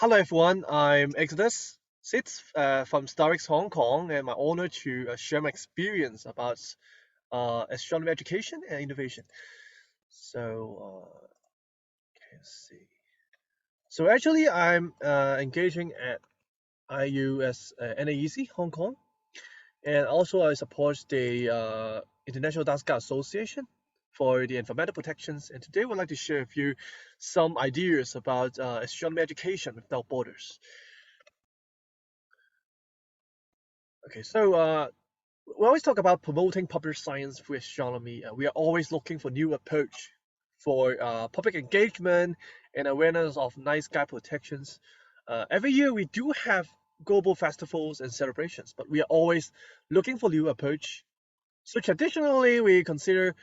Hello everyone, I'm Exodus Sits from Starix Hong Kong, and my honor to share my experience about astronomy education and innovation. Okay, let's see. So actually, I'm engaging at IAU as NAEC Hong Kong, and also I support the International Dance Guard Association for the environmental protections. And today, we'd like to share with you some ideas about astronomy education without borders. Okay, so we always talk about promoting popular science through astronomy. We are always looking for new approach for public engagement and awareness of night sky protections. Every year we do have global festivals and celebrations, but we are always looking for new approach. So traditionally, we consider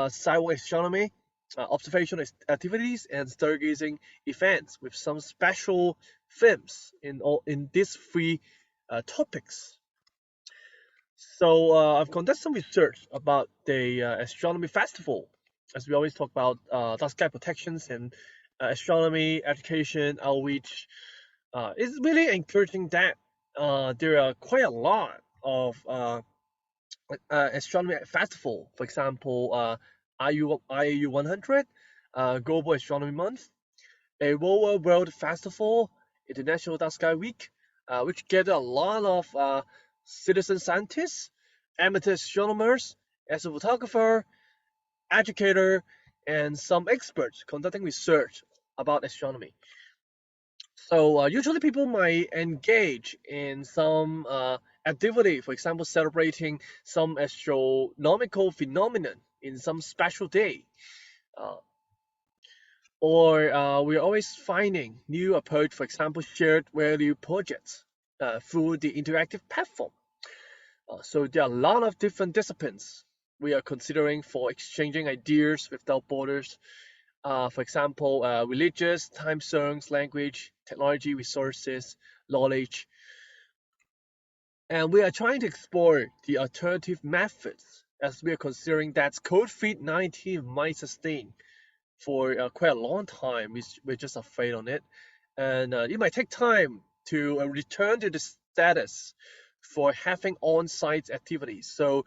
sidewalk astronomy, observational activities, and stargazing events with some special themes in these three topics. So I've conducted some research about the Astronomy Festival, as we always talk about dark sky protections and astronomy education outreach. It's really encouraging that there are quite a lot of astronomy festival. For example, IAU 100, Global Astronomy Month, a World Festival, International Dark Sky Week, which gather a lot of citizen scientists, amateur astronomers, astrophotographer, educator, and some experts conducting research about astronomy. So usually people might engage in some activity, for example, celebrating some astronomical phenomenon in some special day. Uh, or we're always finding new approach, for example, shared value projects through the interactive platform. So there are a lot of different disciplines we are considering for exchanging ideas without borders. For example, religious, time zones, language, technology, resources, knowledge. And we are trying to explore the alternative methods as we are considering that COVID-19 might sustain for quite a long time. We're just afraid on it. And it might take time to return to the status for having on-site activities. So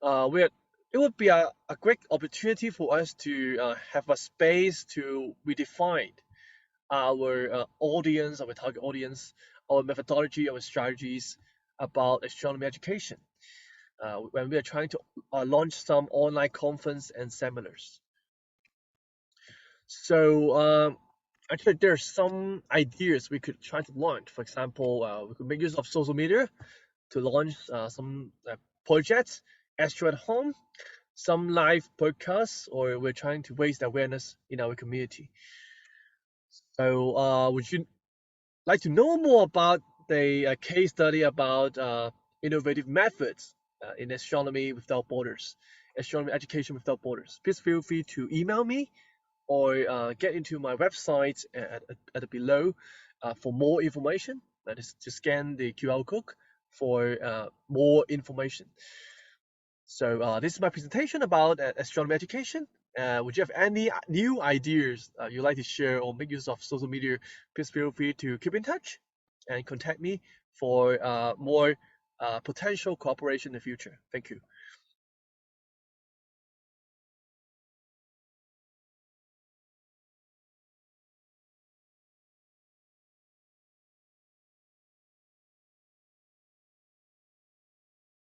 it would be a great opportunity for us to have a space to redefine our audience, our target audience, our methodology, our strategies about astronomy education when we are trying to launch some online conference and seminars. So actually, there are some ideas we could try to launch. For example, we could make use of social media to launch some projects, Astro at home, some live podcasts, or we're trying to raise the awareness in our community. So would you like to know more about the case study about innovative methods in astronomy without borders, astronomy education without borders? Please feel free to email me or get into my website at the below for more information. That is to scan the QR code for more information. So this is my presentation about astronomy education. Would you have any new ideas you'd like to share or make use of social media? Please feel free to keep in touch and contact me for more potential cooperation in the future. Thank you.